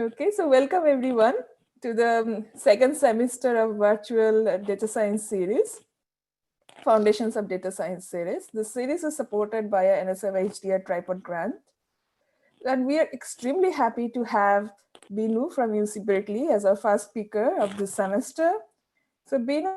Okay, so welcome everyone to the second semester of virtual data science series, Foundations of Data Science series. This series is supported by a NSF HDR tripod grant. And we are extremely happy to have Binu from UC Berkeley as our first speaker of this semester. So Binu,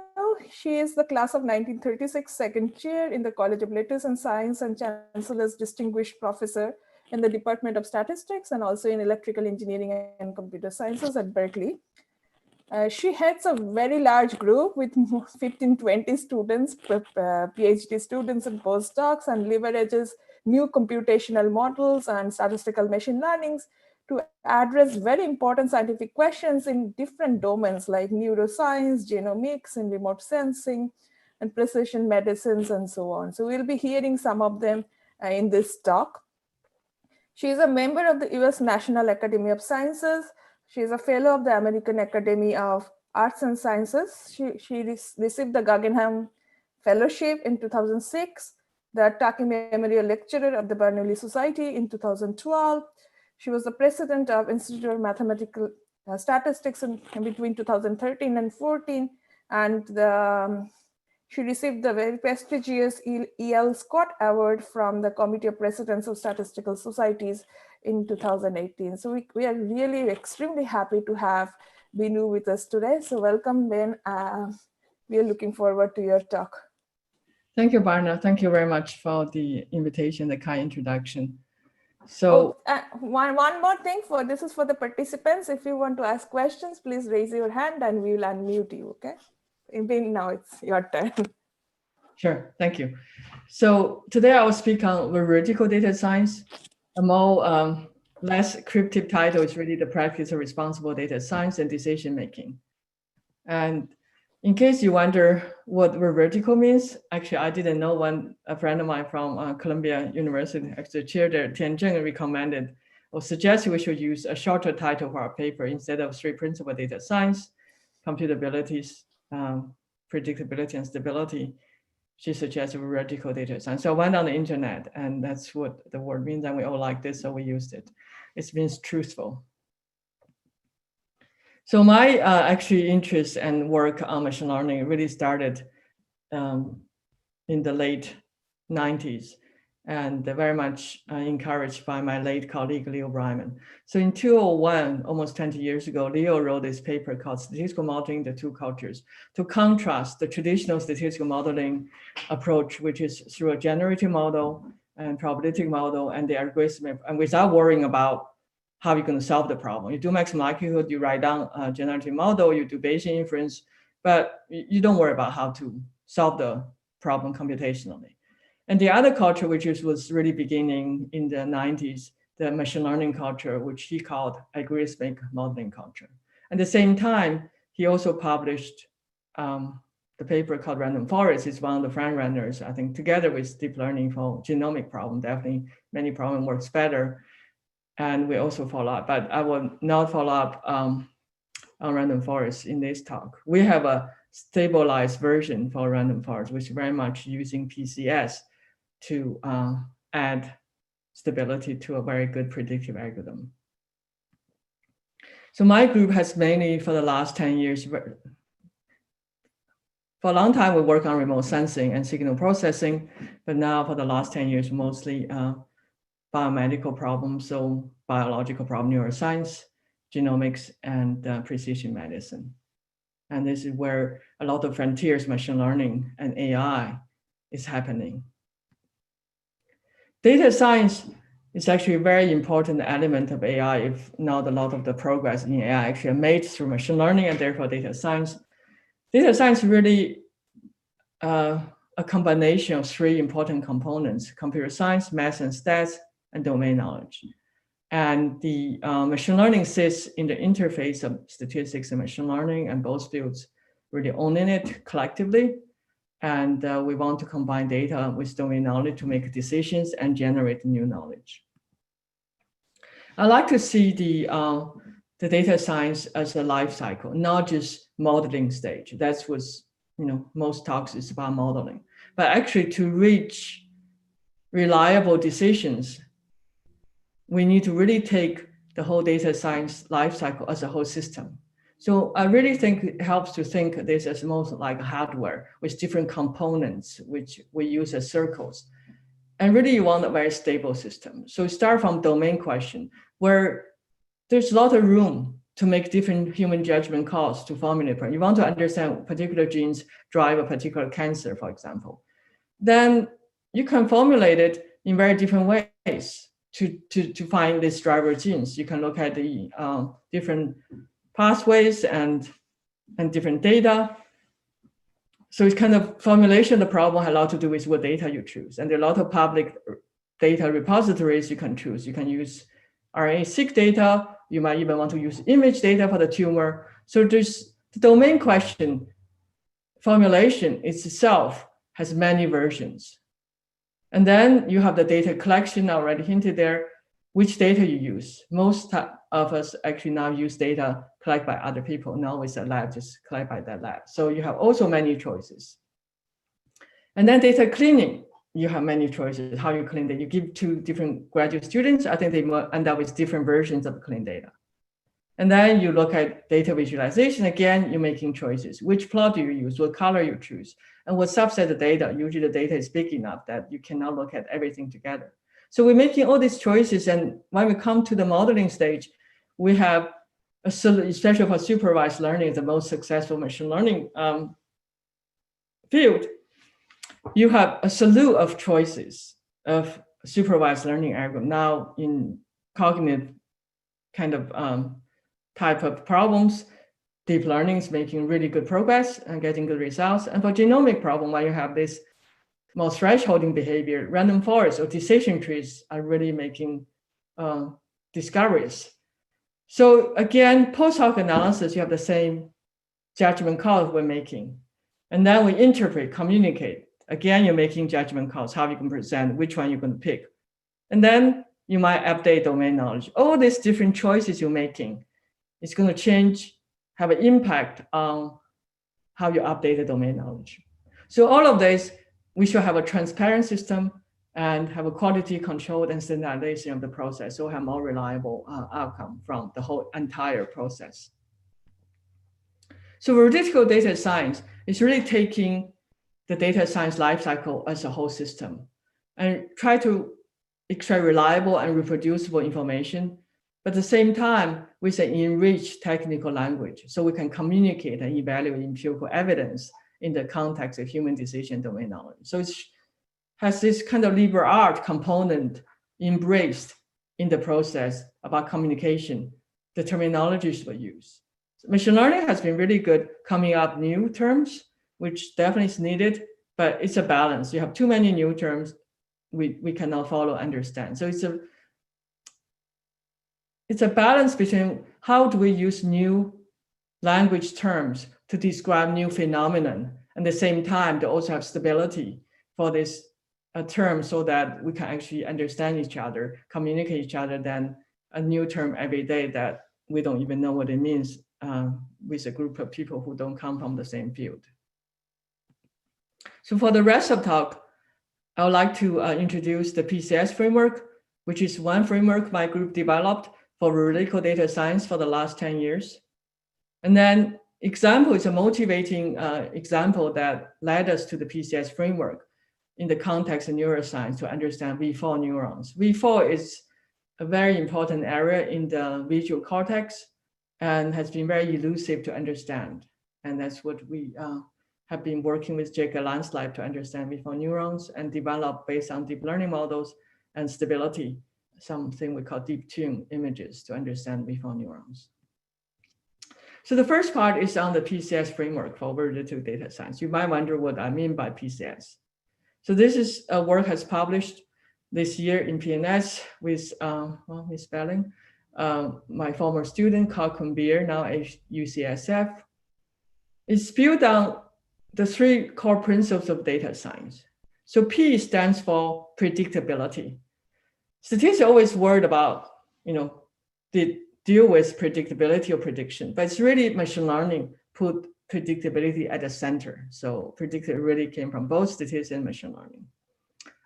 she is the class of 1936 second chair in the College of Letters and Science and Chancellor's Distinguished Professor in the Department of Statistics and also in Electrical Engineering and Computer Sciences at Berkeley. She heads a very large group with 15, 20 students, PhD students and postdocs, and leverages new computational models and statistical machine learnings to address very important scientific questions in different domains like neuroscience, genomics, and remote sensing, and precision medicines, and so on. So we'll be hearing some of them in this talk. She is a member of the US National Academy of Sciences. She is a fellow of the American Academy of Arts and Sciences. She received the Guggenheim Fellowship in 2006, the Taki Memorial Lecturer of the Bernoulli Society in 2012. She was the president of Institute of Mathematical Statistics in between 2013 and 14, and she received the very prestigious E.L. Scott Award from the Committee of Presidents of Statistical Societies in 2018. So we are really extremely happy to have Binu with us today. So welcome, Ben. We are looking forward to your talk. Thank you, Barna. Thank you very much for the invitation, the kind introduction. So one more thing, this is for the participants. If you want to ask questions, please raise your hand and we will unmute you, okay? Now it's your turn. Sure, thank you. So today I will speak on veridical data science. A more less cryptic title is really the practice of responsible data science and decision making. And in case you wonder what veridical means, actually I didn't know a friend of mine from Columbia University, actually chair there, Tian Zheng, recommended or suggested we should use a shorter title for our paper instead of three principal data science, computability, predictability, and stability. She suggested veridical data science. So I went on the internet, and that's what the word means, and we all like this, so we used it. It means truthful. So my actually interest and work on machine learning really started in the late 90s, and very much encouraged by my late colleague, Leo Breiman. So in 2001, almost 20 years ago, Leo wrote this paper called Statistical Modeling, the Two Cultures, to contrast the traditional statistical modeling approach, which is through a generative model and probabilistic model and the algorithm, and without worrying about how you're going to solve the problem. You do maximum likelihood, you write down a generative model, you do Bayesian inference, but you don't worry about how to solve the problem computationally. And the other culture, which was really beginning in the 90s, the machine learning culture, which he called algorithmic modeling culture. At the same time, he also published the paper called Random Forest. It's one of the front runners, I think, together with deep learning for genomic problem. Definitely many problem works better. And we also follow up, but I will not follow up on Random Forest in this talk. We have a stabilized version for Random Forest, which is very much using PCS to add stability to a very good predictive algorithm. So my group has mainly for the last 10 years, for a long time we work on remote sensing and signal processing, but now for the last 10 years, mostly biomedical problems, so biological problem, neuroscience, genomics, and precision medicine. And this is where a lot of frontiers, machine learning and AI is happening. Data science is actually a very important element of AI, if not a lot of the progress in AI actually made through machine learning and therefore data science. Data science really a combination of three important components: computer science, math and stats, and domain knowledge. And the machine learning sits in the interface of statistics and machine learning, and both fields really owning it collectively. And we want to combine data with domain knowledge to make decisions and generate new knowledge. I like to see the data science as a life cycle, not just modeling stage. That's what most talks is about modeling, but actually to reach reliable decisions, we need to really take the whole data science lifecycle as a whole system. So I really think it helps to think this as most like hardware with different components, which we use as circles. And really you want a very stable system. So start from domain question, where there's a lot of room to make different human judgment calls to formulate. You want to understand particular genes drive a particular cancer, for example. Then you can formulate it in very different ways to find these driver genes. You can look at the different pathways and different data. So it's kind of formulation of the problem has a lot to do with what data you choose. And there are a lot of public data repositories you can choose. You can use RNA-seq data. You might even want to use image data for the tumor. So there's the domain question formulation itself has many versions. And then you have the data collection already hinted there, which data you use. Most of us actually now use data collected by other people. Now it's a lab, just collect by that lab. So you have also many choices. And then data cleaning, you have many choices, how you clean data. You give to different graduate students, I think they will end up with different versions of clean data. And then you look at data visualization. Again, you're making choices. Which plot do you use? What color you choose? And what subset of data? Usually the data is big enough that you cannot look at everything together. So we're making all these choices. And when we come to the modeling stage, we have, especially for supervised learning, the most successful machine learning field, you have a slew of choices of supervised learning algorithm. Now in cognitive kind of type of problems, deep learning is making really good progress and getting good results. And for genomic problem, where you have this more thresholding behavior, random forest or decision trees are really making discoveries. So again, post hoc analysis, you have the same judgment calls we're making. And then we interpret, communicate. Again, you're making judgment calls, how you can present, which one you're going to pick. And then you might update domain knowledge. All these different choices you're making, it's going to change, have an impact on how you update the domain knowledge. So all of this, we should have a transparent system and have a quality control and standardization of the process, so have more reliable outcome from the whole entire process. So veridical data science is really taking the data science lifecycle as a whole system and try to extract reliable and reproducible information, but at the same time with an enriched technical language, so we can communicate and evaluate empirical evidence in the context of human decision domain knowledge. So it has this kind of liberal art component embraced in the process about communication, the terminologies we use. So machine learning has been really good coming up new terms, which definitely is needed, but it's a balance. You have too many new terms, we cannot follow, understand. So it's a balance between how do we use new language terms to describe new phenomenon, and at the same time to also have stability for this term so that we can actually understand each other, communicate each other, than a new term every day that we don't even know what it means with a group of people who don't come from the same field. So for the rest of the talk, I would like to introduce the PCS framework, which is one framework my group developed for veridical data science for the last 10 years. And then example is a motivating example that led us to the PCS framework in the context of neuroscience to understand V4 neurons. V4 is a very important area in the visual cortex and has been very elusive to understand. And that's what we have been working with Jacob Landslide to understand V4 neurons and develop based on deep learning models and stability, something we call deep tune images to understand V4 neurons. So the first part is on the PCS framework for veridical data science. You might wonder what I mean by PCS. So this is a work has published this year in PNS with misspelling, my former student called Kumbier, now at UCSF. It's built on the three core principles of data science. So P stands for predictability. Statistics are always worried about, the deal with predictability or prediction, but it's really machine learning put predictability at the center. So predictability really came from both statistics and machine learning.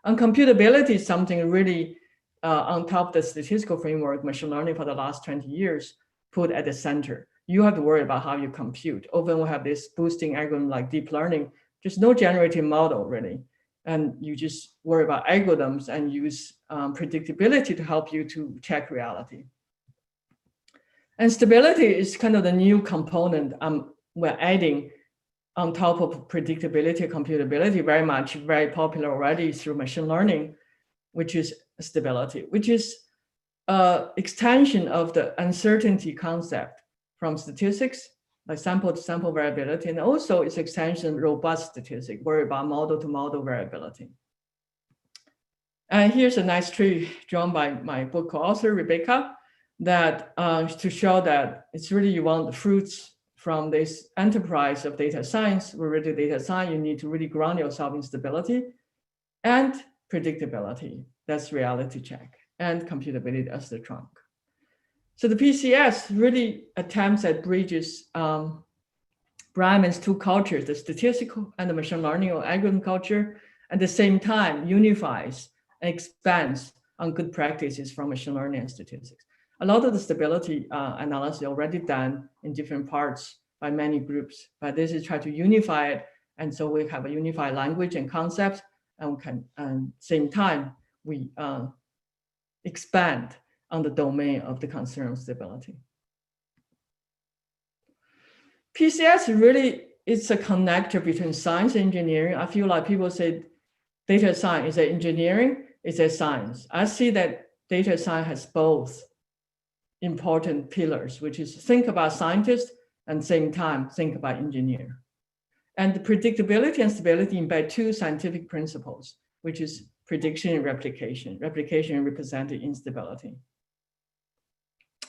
And computability is something really on top of the statistical framework, machine learning for the last 20 years, put at the center. You have to worry about how you compute. Often we have this boosting algorithm like deep learning, just no generative model really. And you just worry about algorithms and use predictability to help you to check reality. And stability is kind of the new component we're adding on top of predictability, computability, very popular already through machine learning, which is stability, which is extension of the uncertainty concept from statistics, like sample to sample variability, and also its extension robust statistics, worry about model to model variability. And here's a nice tree drawn by my book co-author, Rebecca, that to show that it's really you want the fruits from this enterprise of data science, related data science, you need to really ground yourself in stability and predictability. That's reality check, and computability as the trunk. So the PCS really attempts at bridges Bryman's two cultures, the statistical and the machine learning or algorithm culture, at the same time unifies and expands on good practices from machine learning and statistics. A lot of the stability analysis already done in different parts by many groups, but this is try to unify it. And so we have a unified language and concepts, and we can, same time, we expand on the domain of the concern of stability. PCS really is a connector between science and engineering. I feel like people say data science is a engineering, it's a science. I see that data science has both important pillars, which is think about scientists and same time think about engineer. And the predictability and stability embed two scientific principles, which is prediction and replication. Replication represented instability.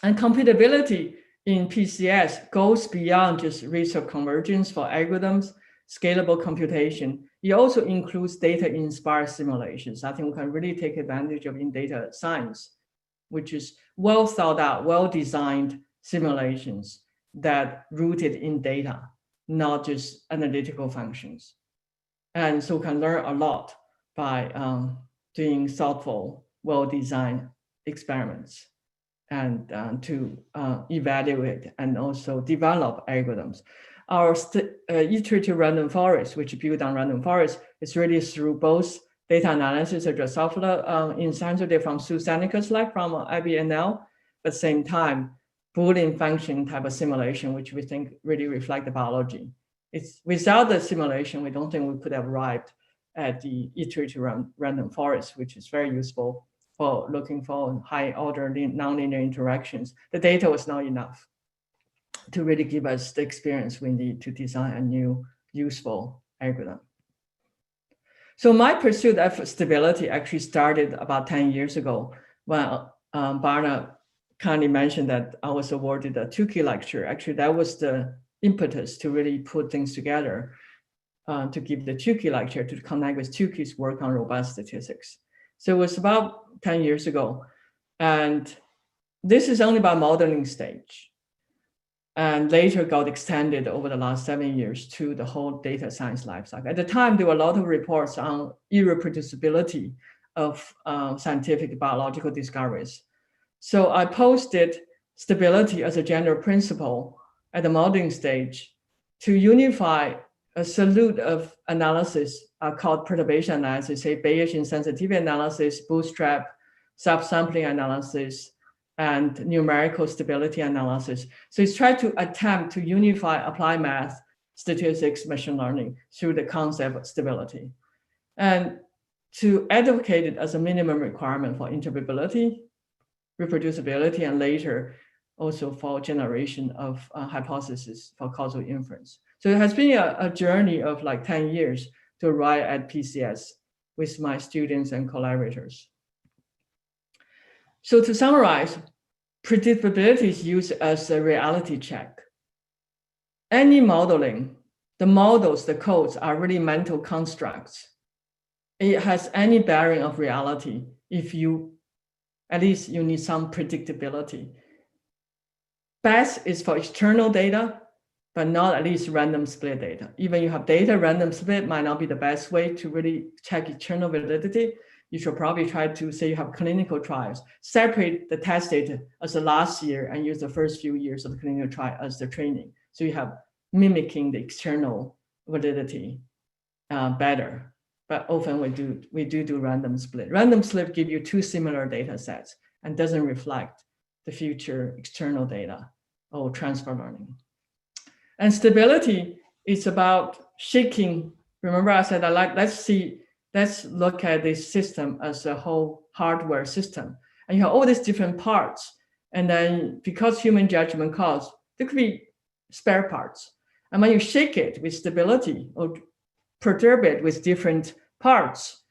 And computability in PCS goes beyond just risk of convergence for algorithms, scalable computation. It also includes data-inspired simulations. I think we can really take advantage of in data science, which is well thought out, well-designed simulations that rooted in data, not just analytical functions. And so we can learn a lot by doing thoughtful, well-designed experiments and to evaluate and also develop algorithms. Our iterative random forest, which built on random forest, is really through both data analysis of Drosophila in sensory from Sue Seneca's lab from IBNL, but same time, Boolean function type of simulation, which we think really reflect the biology. It's without the simulation, we don't think we could have arrived at the iterative random forest, which is very useful for looking for high order nonlinear interactions. The data was not enough to really give us the experience we need to design a new useful algorithm. So my pursuit of stability actually started about 10 years ago when Barna kindly mentioned that I was awarded a Tukey lecture. Actually, that was the impetus to really put things together, to give the Tukey lecture, to connect with Tukey's work on robust statistics. So it was about 10 years ago. And this is only by modeling stage. And later got extended over the last 7 years to the whole data science lifecycle. At the time, there were a lot of reports on irreproducibility of scientific biological discoveries. So I posted stability as a general principle at the modeling stage to unify a salute of analysis called perturbation analysis, say Bayesian sensitivity analysis, bootstrap, subsampling analysis, and numerical stability analysis. So it's tried to attempt to unify applied math, statistics, machine learning through the concept of stability, and to advocate it as a minimum requirement for interpretability, reproducibility, and later also for generation of hypotheses for causal inference. So it has been a journey of like 10 years to arrive at PCS with my students and collaborators. So to summarize, predictability is used as a reality check. Any modeling, the models, the codes are really mental constructs. It has any bearing of reality if you, at least you need some predictability. Best is for external data, but not at least random split data. Even you have data, random split might not be the best way to really check eternal validity. you should probably try to say you have clinical trials, separate the test data as the last year and use the first few years of the clinical trial as the training. So you have mimicking the external validity better. But often we do random split. Random split give you two similar data sets and doesn't reflect the future external data or transfer learning. And stability is about shaking. Remember I said, let's look at this system as a whole hardware system. And you have all these different parts. And then because human judgment calls, there could be spare parts. And when you shake it with stability or perturb it with different parts,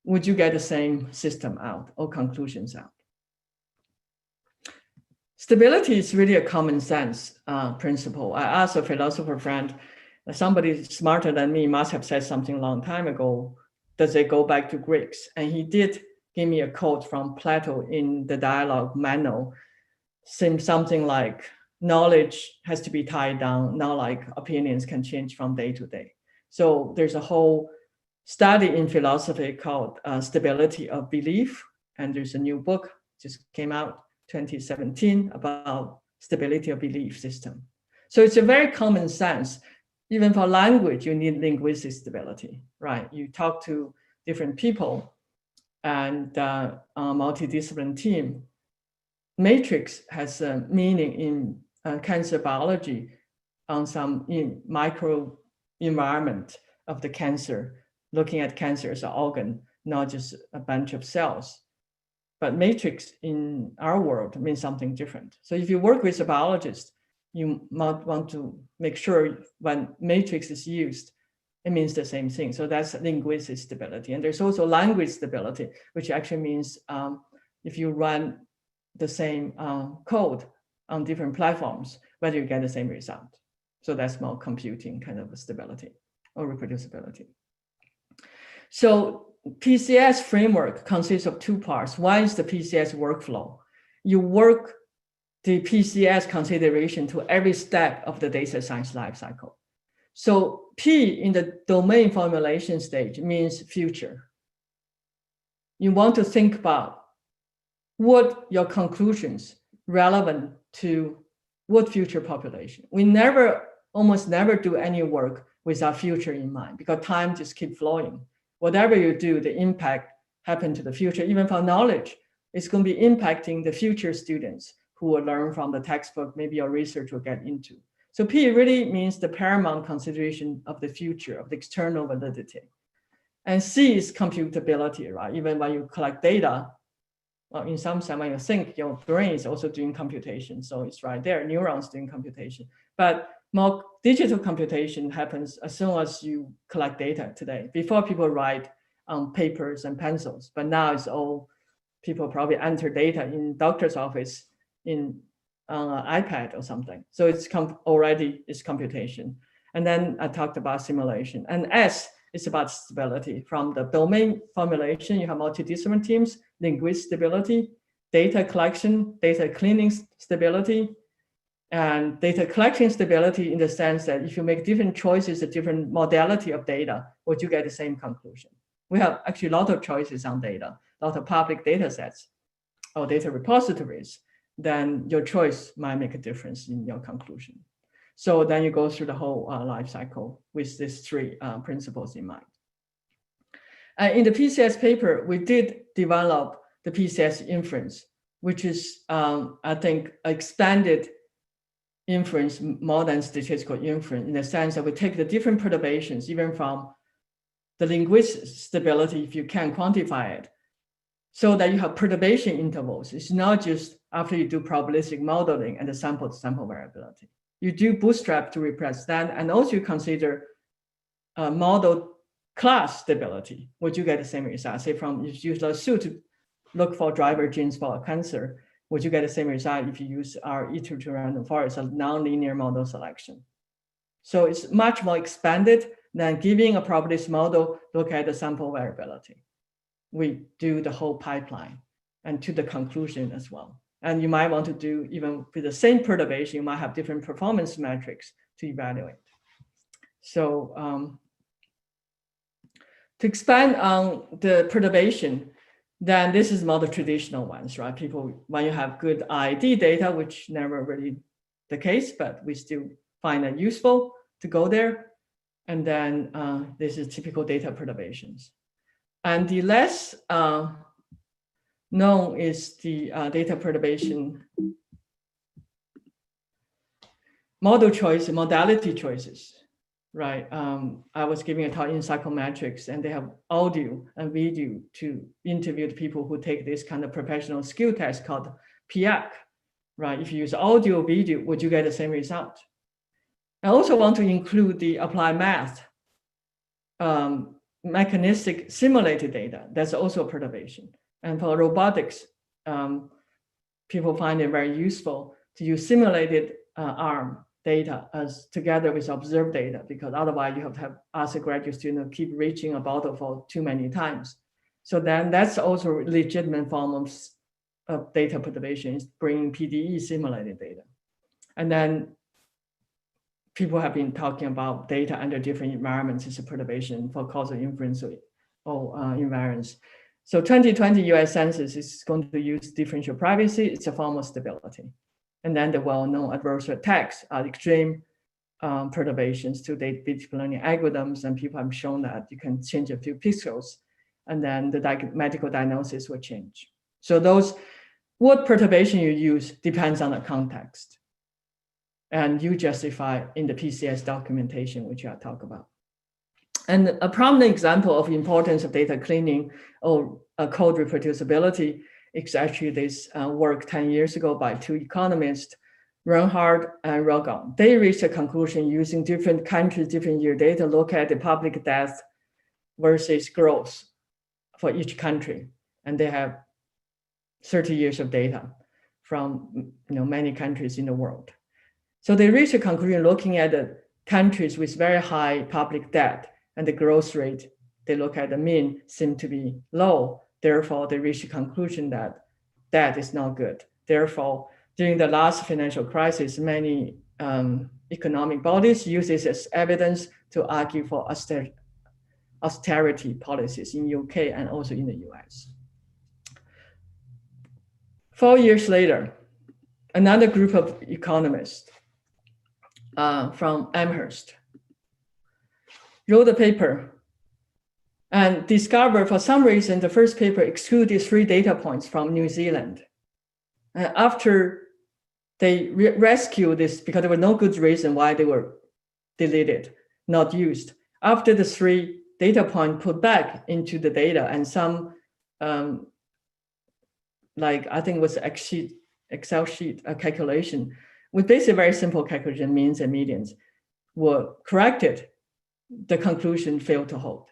would you get the same system out or conclusions out? Stability is really a common sense principle. I asked a philosopher friend, somebody smarter than me must have said something a long time ago. Does it go back to Greeks? And he did give me a quote from Plato in the dialogue manual, seems something like, knowledge has to be tied down, not like opinions can change from day to day. So there's a whole study in philosophy called Stability of Belief. And there's a new book just came out 2017 about stability of belief system. So it's a very common sense. Even for language, you need linguistic stability, right? You talk to different people and a multidisciplinary team. Matrix has a meaning in cancer biology on some micro environment of the cancer, looking at cancer as an organ, not just a bunch of cells. But matrix in our world means something different. So if you work with a biologist, you might want to make sure when matrix is used, it means the same thing. So that's linguistic stability. And there's also language stability, which actually means if you run the same code on different platforms, whether you get the same result. So that's more computing kind of stability or reproducibility. So PCS framework consists of two parts. One is the PCS workflow. You work the PCS consideration to every step of the data science lifecycle. So P in the domain formulation stage means future. You want to think about what your conclusions relevant to what future population. We almost never do any work with our future in mind because time just keeps flowing. Whatever you do, the impact happen to the future. Even for knowledge, it's going to be impacting the future students who will learn from the textbook, maybe your research will get into. So P really means the paramount consideration of the future, of the external validity. And C is computability, right? Even when you collect data, well, in some sense, when you think, your brain is also doing computation. So it's right there, neurons doing computation. But more digital computation happens as soon as you collect data today. Before people write on papers and pencils, but now it's all, people probably enter data in doctor's office in iPad or something. So it's already is computation. And then I talked about simulation. And S is about stability. From the domain formulation, you have multidisciplinary teams, linguistic stability, data collection, data cleaning stability, and data collection stability in the sense that if you make different choices, a different modality of data, would you get the same conclusion? We have actually a lot of choices on data, a lot of public data sets or data repositories, then your choice might make a difference in your conclusion. So then you go through the whole life cycle with these three principles in mind. In the PCS paper, we did develop the PCS inference, which is, I think, expanded inference more than statistical inference in the sense that we take the different perturbations, even from the linguistic stability, if you can quantify it, so that you have perturbation intervals. It's not just after you do probabilistic modeling and the sample-to-sample variability. You do bootstrap to represent, and also you consider model class stability. Would you get the same result? Say from, if you use a suit to look for driver genes for cancer, would you get the same result if you use our iterative random forest, a nonlinear model selection? So it's much more expanded than giving a probabilistic model, look at the sample variability. We do the whole pipeline and to the conclusion as well. And you might want to do, even with the same perturbation, you might have different performance metrics to evaluate. So To expand on the perturbation, then this is more the traditional ones, right? People, when you have good ID data, which never really the case, but we still find it useful to go there. And then this is typical data perturbations. And the less known is the data perturbation model choice, modality choices, right? I was giving a talk in psychometrics, and they have audio and video to interview the people who take this kind of professional skill test called PIAC, right? If you use audio, video, would you get the same result? I also want to include the applied math, mechanistic simulated data. That's also a perturbation. And for robotics, people find it very useful to use simulated arm data as together with observed data, because otherwise you have ask a graduate student to keep reaching a bottle for too many times. So then that's also a legitimate form of data perturbation, is bringing PDE simulated data. And then people have been talking about data under different environments as a perturbation for causal inference or invariance. So 2020 US Census is going to use differential privacy. It's a form of stability. And then the well-known adversarial attacks are extreme perturbations to the deep learning algorithms. And people have shown that you can change a few pixels, and then the medical diagnosis will change. So what perturbation you use depends on the context. And you justify in the PCS documentation, which I'll talk about. And a prominent example of importance of data cleaning or code reproducibility is actually this work 10 years ago by two economists, Reinhardt and Rogan. They reached a conclusion using different countries, different year data, look at the public death versus growth for each country. And they have 30 years of data from many countries in the world. So they reached a conclusion looking at the countries with very high public debt and the growth rate, they look at the mean seemed to be low. Therefore, they reached a conclusion that that is not good. Therefore, during the last financial crisis, many economic bodies use this as evidence to argue for austerity policies in UK and also in the US. 4 years later, another group of economists from Amherst wrote a paper and discovered, for some reason, the first paper excluded 3 data points from New Zealand. And after they rescued this, because there was no good reason why they were deleted, not used. After the 3 data points put back into the data, and some, like I think it was Excel sheet calculation, with basically very simple calculation, means and medians, were corrected, the conclusion failed to hold.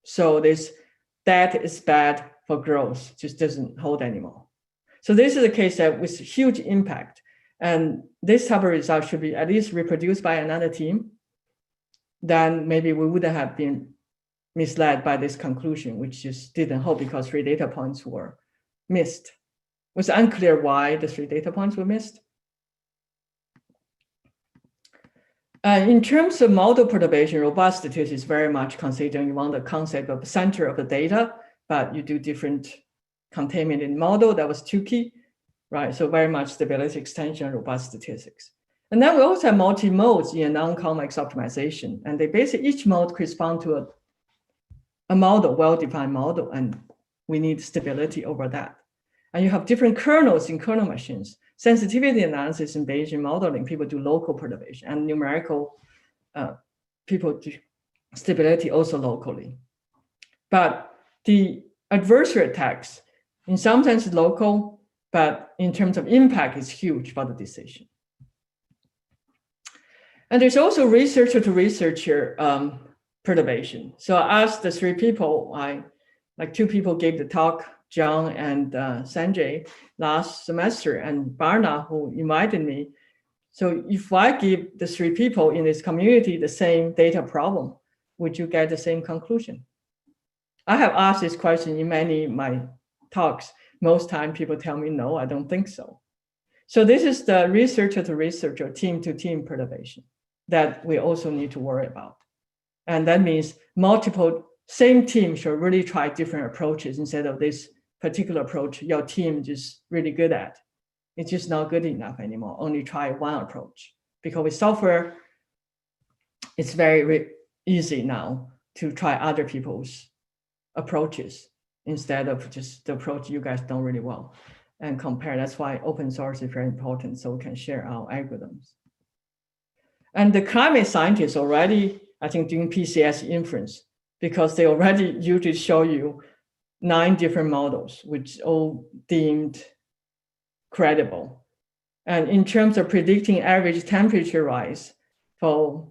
So that is bad for growth, just doesn't hold anymore. So this is a case that with huge impact, and this type of result should be at least reproduced by another team. Then maybe we wouldn't have been misled by this conclusion, which just didn't hold because 3 data points were missed. It was unclear why the 3 data points were missed. In terms of model perturbation, robust statistics is very much considering you want the concept of the center of the data, but you do different containment in model. That was 2 key, right? So very much stability extension, robust statistics. And then we also have multi-modes in a non-convex optimization. And they basically, each mode corresponds to a model, well-defined model, and we need stability over that. And you have different kernels in kernel machines. Sensitivity analysis and Bayesian modeling, people do local perturbation, and numerical, people do stability also locally. But the adversarial attacks, in some sense local, but in terms of impact, is huge for the decision. And there's also researcher to researcher perturbation. So I asked the 3 people, like 2 people gave the talk, John and Sanjay, last semester, and Barna, who invited me. So if I give the 3 people in this community the same data problem, would you get the same conclusion? I have asked this question in many of my talks. Most time people tell me, no, I don't think so. So this is the researcher to researcher, team to team perturbation that we also need to worry about. And that means multiple same team should really try different approaches instead of this particular approach your team is really good at. It's just not good enough anymore. Only try one approach. Because with software, it's very easy now to try other people's approaches instead of just the approach you guys don't really well and compare. That's why open source is very important, so we can share our algorithms. And the climate scientists already, I think, doing PCS inference, because they already usually show you 9 different models, which all deemed credible. And in terms of predicting average temperature rise for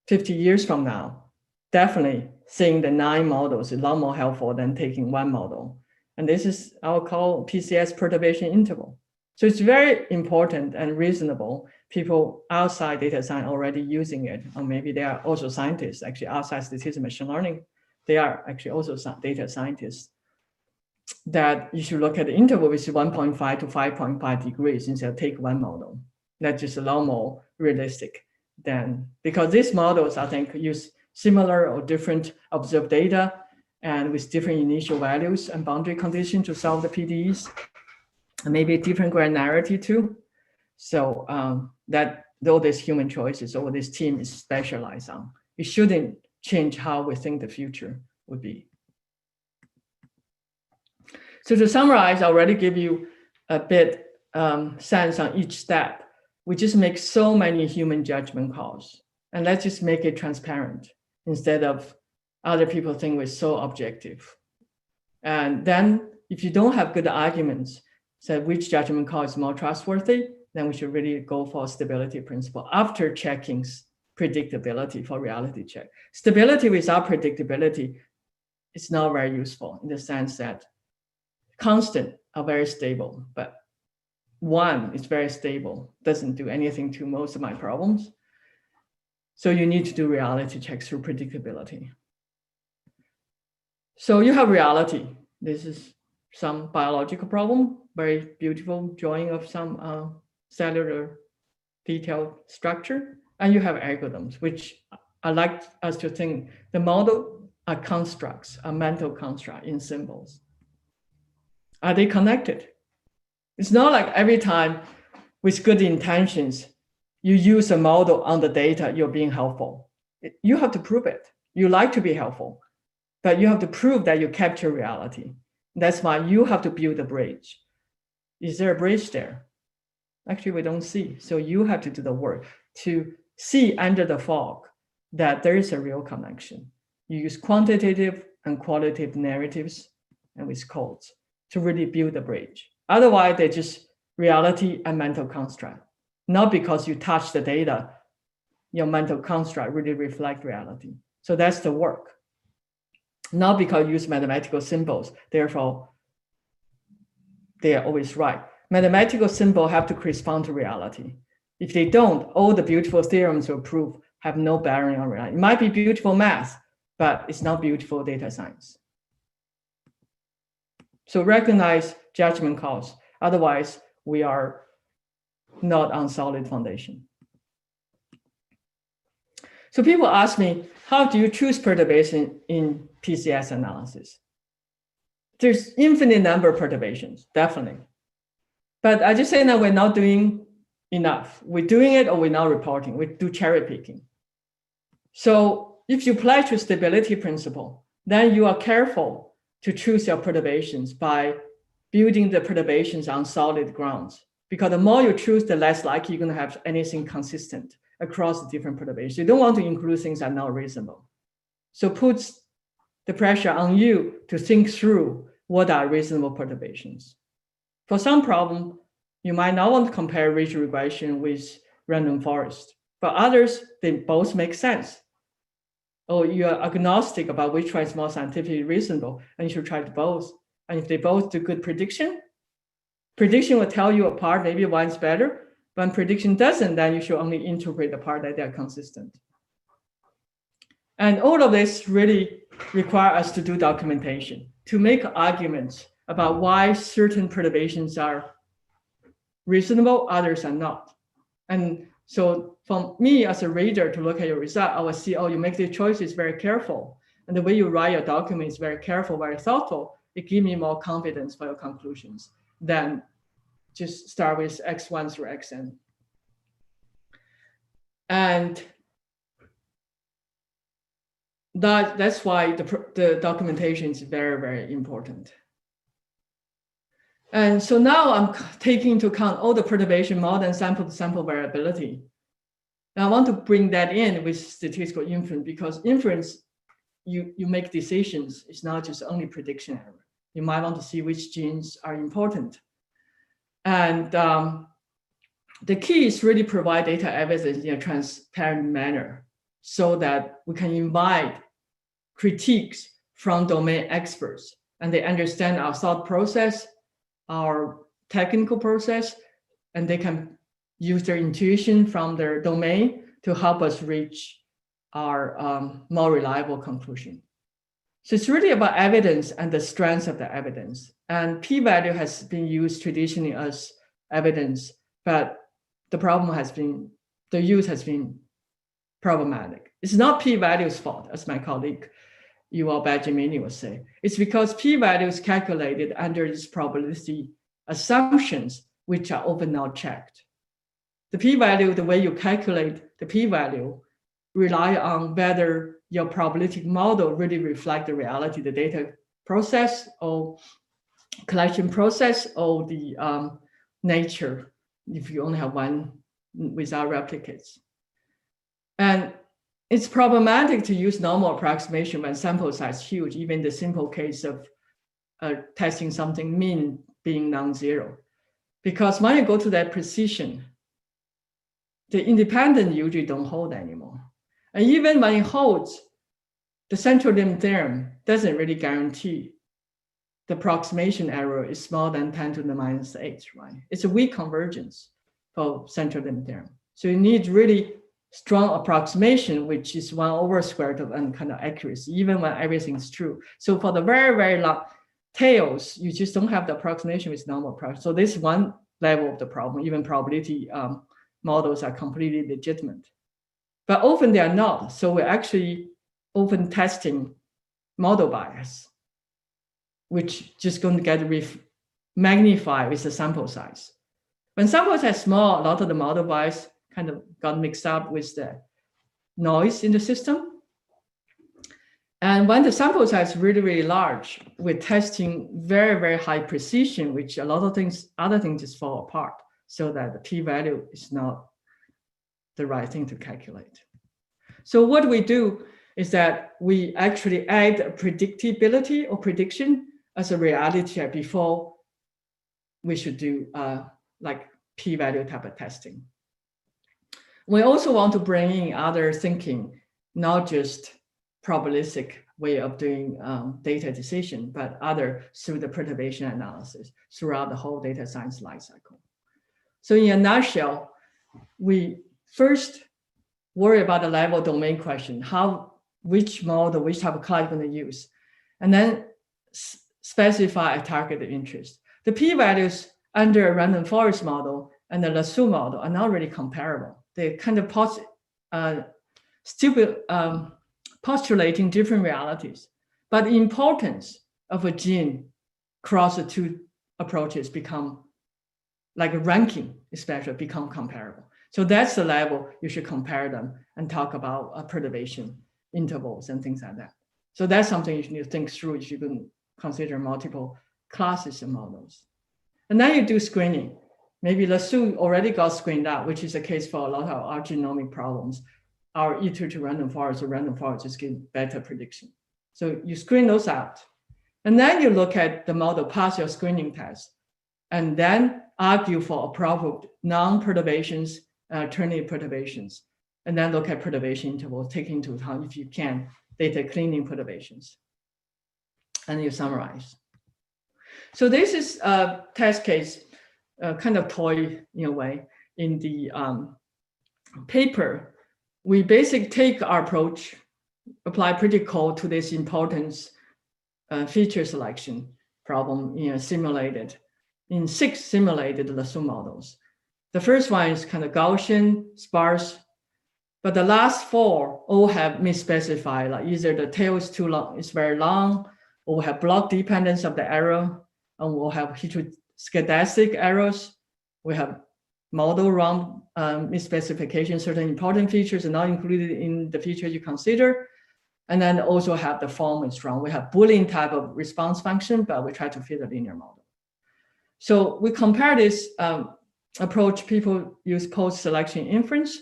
50 years from now, definitely seeing the 9 models is a lot more helpful than taking one model. And this is I'll call PCS perturbation interval. So it's very important and reasonable. People outside data science already using it, or maybe they are also scientists, actually outside statistical machine learning. They are actually also data scientists, that you should look at the interval which is 1.5 to 5.5 degrees instead of take one model. That's just a lot more realistic than, because these models, I think, use similar or different observed data and with different initial values and boundary conditions to solve the PDEs, and maybe different granularity too. So that though there's human choices, or this team is specialized on, it shouldn't change how we think the future would be. So to summarize, I already give you a bit sense on each step. We just make so many human judgment calls, and let's just make it transparent instead of other people think we're so objective. And then if you don't have good arguments, so which judgment call is more trustworthy, then we should really go for stability principle after checking predictability for reality check. Stability without predictability is not very useful in the sense that constant are very stable, but one is very stable, doesn't do anything to most of my problems. So you need to do reality checks through predictability. So you have reality. This is some biological problem, very beautiful drawing of some cellular detailed structure. And you have algorithms, which I like us to think the model are constructs, a mental construct in symbols. Are they connected? It's not like every time with good intentions, you use a model on the data, you're being helpful. You have to prove it. You like to be helpful, but you have to prove that you capture reality. That's why you have to build a bridge. Is there a bridge there? Actually, we don't see. So you have to do the work to see under the fog that there is a real connection. You use quantitative and qualitative narratives and with codes to really build a bridge. Otherwise, they're just reality and mental construct. Not because you touch the data, your mental construct really reflect reality. So that's the work. Not because you use mathematical symbols, therefore they are always right. Mathematical symbols have to correspond to reality. If they don't, all the beautiful theorems will prove have no bearing on reality. It might be beautiful math, but it's not beautiful data science. So recognize judgment calls. Otherwise, we are not on solid foundation. So people ask me, how do you choose perturbation in PCS analysis? There's infinite number of perturbations, definitely. But I just say that we're not doing enough. We're doing it or we're not reporting. We do cherry picking. So if you apply to stability principle, then you are careful to choose your perturbations by building the perturbations on solid grounds. Because the more you choose, the less likely you're going to have anything consistent across the different perturbations. You don't want to include things that are not reasonable. So puts the pressure on you to think through what are reasonable perturbations. For some problem, you might not want to compare ridge regression with random forest. For others, they both make sense. Or you're agnostic about which one is more scientifically reasonable, and you should try both. And if they both do good prediction will tell you apart, maybe one's better. When prediction doesn't, then you should only interpret the part that they're consistent. And all of this really require us to do documentation, to make arguments about why certain perturbations are reasonable, others are not. And so for me as a reader to look at your result, I will see, oh, you make the choices very careful. And the way you write your document is very careful, very thoughtful. It gives me more confidence for your conclusions than just start with X1 through Xn. And that's why the documentation is very, very important. And so now I'm taking into account all the perturbation model and sample-to-sample variability. And I want to bring that in with statistical inference, because inference, you make decisions. It's not just only prediction error. You might want to see which genes are important. And the key is really provide data evidence in a transparent manner so that we can invite critiques from domain experts and they understand our thought process, our technical process, and they can use their intuition from their domain to help us reach our more reliable conclusion. So it's really about evidence and the strength of the evidence. And p-value has been used traditionally as evidence, but the problem has been, the use has been problematic. It's not p-value's fault, as my colleague Yuval Benjamini would say. It's because p-value is calculated under these probability assumptions, which are often not checked. The p-value, the way you calculate the p-value, rely on whether your probabilistic model really reflect the reality, the data process or collection process or the nature, if you only have one without replicates. And it's problematic to use normal approximation when sample size is huge, even the simple case of testing something mean being non-zero. Because when you go to that precision, the independent usually don't hold anymore. And even when it holds, the central limit theorem doesn't really guarantee the approximation error is smaller than 10 to the minus 8, right? It's a weak convergence for central limit theorem. So you need really strong approximation, which is 1 over square root of n kind of accuracy, even when everything is true. So for the very, very long tails, you just don't have the approximation with normal approximation. So this is one level of the problem. Even probability models are completely legitimate. But often they are not. So we're actually often testing model bias, which just going to get magnified with the sample size. When sample size is small, a lot of the model bias kind of got mixed up with the noise in the system. And when the sample size is really, really large, we're testing very, very high precision, which a lot of things, other things just fall apart, so that the p-value is not the right thing to calculate. So what we do is that we actually add predictability or prediction as a reality check before we should do like p-value type of testing. We also want to bring in other thinking, not just probabilistic way of doing data decision, but other through the perturbation analysis throughout the whole data science lifecycle. So in a nutshell, we first worry about the level domain question, which model, which type of class you're going to use, and then specify a target of interest. The p-values under a random forest model and the lasso model are not really comparable. They kind of postulating different realities, but the importance of a gene across the two approaches become like a ranking, especially become comparable. So that's the level you should compare them and talk about perturbation intervals and things like that. So that's something you need to think through if you can consider multiple classes of models. And then you do screening. Maybe lasso already got screened out, which is the case for a lot of our genomic problems. Our iterative random forest or random forest just give better prediction. So you screen those out. And then you look at the model, pass your screening test, and then argue for appropriate non-perturbations, alternative perturbations, and then look at perturbation intervals, taking into account, if you can, data cleaning perturbations. And you summarize. So this is a test case, kind of toy in a way. In the paper, we basically take our approach, apply predictable to this importance feature selection problem in 6 simulated lasso models. The first one is kind of Gaussian, sparse, But the last 4 all have misspecified, like either the tail is too long, it's very long, or we have block dependence of the error, and we'll have heteroscedastic errors. We have model wrong misspecification, certain important features are not included in the feature you consider. And then also have the form is wrong. We have Boolean type of response function, but we try to fit a linear model. So we compare this approach, people use post-selection inference.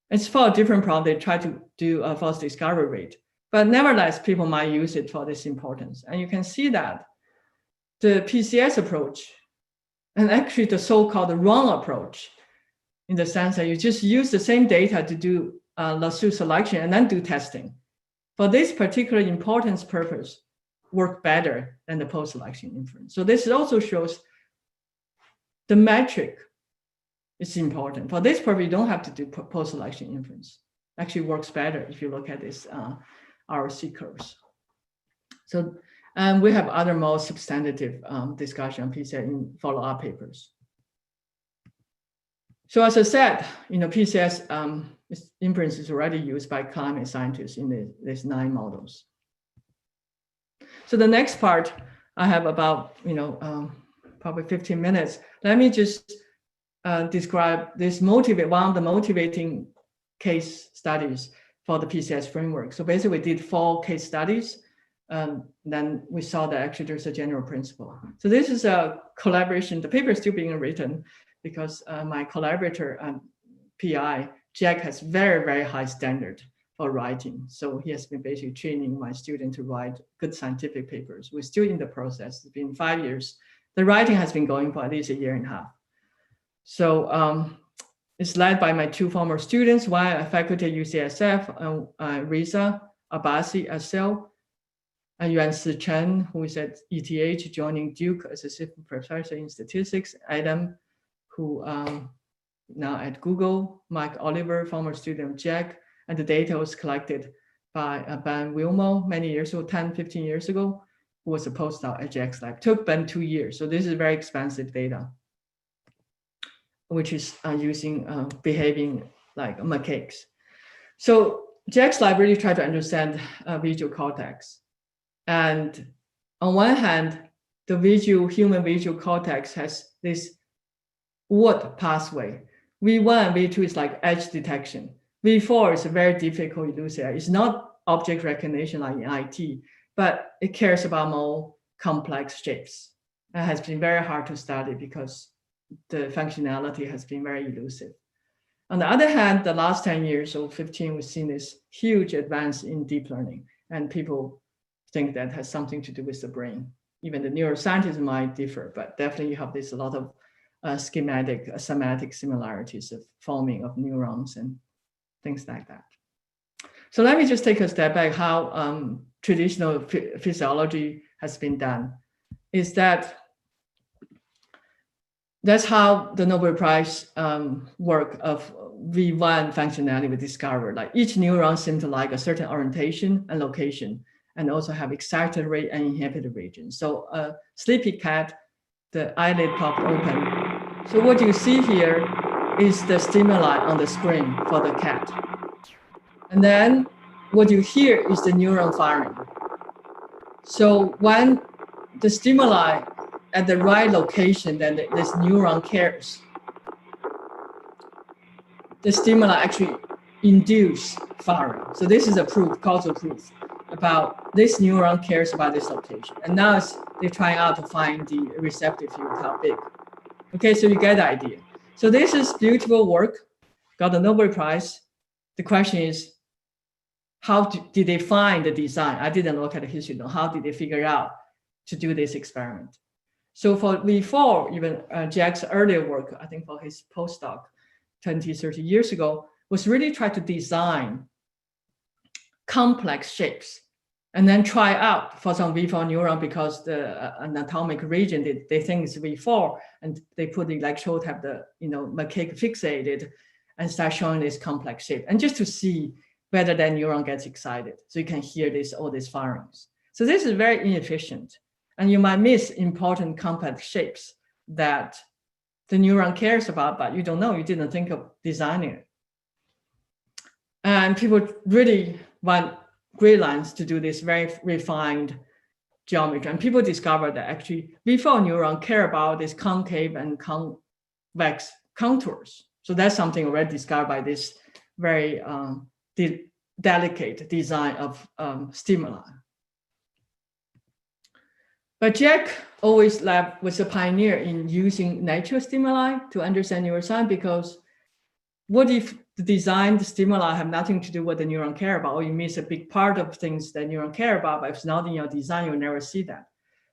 It's for a different problem. They try to do a false discovery rate. But nevertheless, people might use it for this importance. And you can see that the PCS approach, and actually the so-called wrong approach, in the sense that you just use the same data to do lasso selection and then do testing. For this particular importance purpose, work better than the post-selection inference. So this also shows the metric is important. For this purpose, you don't have to do post-selection inference. Actually works better if you look at this RC curves. So we have other more substantive discussion on PCS in follow-up papers. So as I said, PCS inference is already used by climate scientists in these 9 models. So the next part, I have about probably 15 minutes. Let me just describe this one of the motivating case studies for the PCS framework. So basically we did 4 case studies. Then we saw that actually there's a general principle. So this is a collaboration. The paper is still being written because my collaborator, PI, Jack, has very, very high standard for writing. So he has been basically training my student to write good scientific papers. We're still in the process. It's been 5 years. The writing has been going for at least 1.5 years. So it's led by my 2 former students, one a faculty at UCSF, Riza Abbasi Asel, and Yuan Si Chen, who is at ETH, joining Duke as assistant professor in statistics, Adam, who now at Google, Mike Oliver, former student of Jack, and the data was collected by Ben Wilmo many years ago, 10, 15 years ago, who was a postdoc at Jack's lab. Took Ben 2 years. So this is very expensive data, which is behaving like macaques. So Jack's lab really tried to understand visual cortex. And on one hand, the human visual cortex has this word pathway. V1 and V2 is like edge detection. V4 is a very difficult elusive. It's not object recognition like in IT, but it cares about more complex shapes. It has been very hard to study because the functionality has been very elusive. On the other hand, the last 10 years or 15, we've seen this huge advance in deep learning, and people think that has something to do with the brain. Even the neuroscientists might differ, but definitely you have a lot of schematic, semantic similarities of forming of neurons and things like that. So let me just take a step back how traditional physiology has been done. Is that's how the Nobel Prize work of V1 functionality was discovered. Like each neuron seemed to like a certain orientation and location, and also have excited rate and inhibited region. So a sleepy cat, the eyelid popped open. So what you see here is the stimuli on the screen for the cat. And then what you hear is the neuron firing. So when the stimuli at the right location, then this neuron cares. The stimuli actually induce firing. So this is a proof, causal proof, about this neuron cares about this location. And now they're trying out to find the receptive field, how big. Okay, so you get the idea. So this is beautiful work, got the Nobel Prize. The question is, how did they find the design? I didn't look at the history, though. How did they figure out to do this experiment? So for V4, even Jack's earlier work, I think for his postdoc 20, 30 years ago, was really try to design complex shapes and then try out for some V4 neuron because the anatomic region they think is V4, and they put the electrode, have the macaque fixated and start showing this complex shape, and just to see whether that neuron gets excited. So you can hear all these firings. So this is very inefficient, and you might miss important complex shapes that the neuron cares about, but you don't know, you didn't think of designing it. And people really want gray lines to do this very refined geometry. And people discovered that actually V4 neuron care about this concave and convex contours. So that's something already discovered by this very delicate design of stimuli. But Jack always was a pioneer in using natural stimuli to understand neuroscience, because what if the designed stimuli have nothing to do with the neuron care about, or you miss a big part of things that neuron care about, but if it's not in your design, you'll never see that.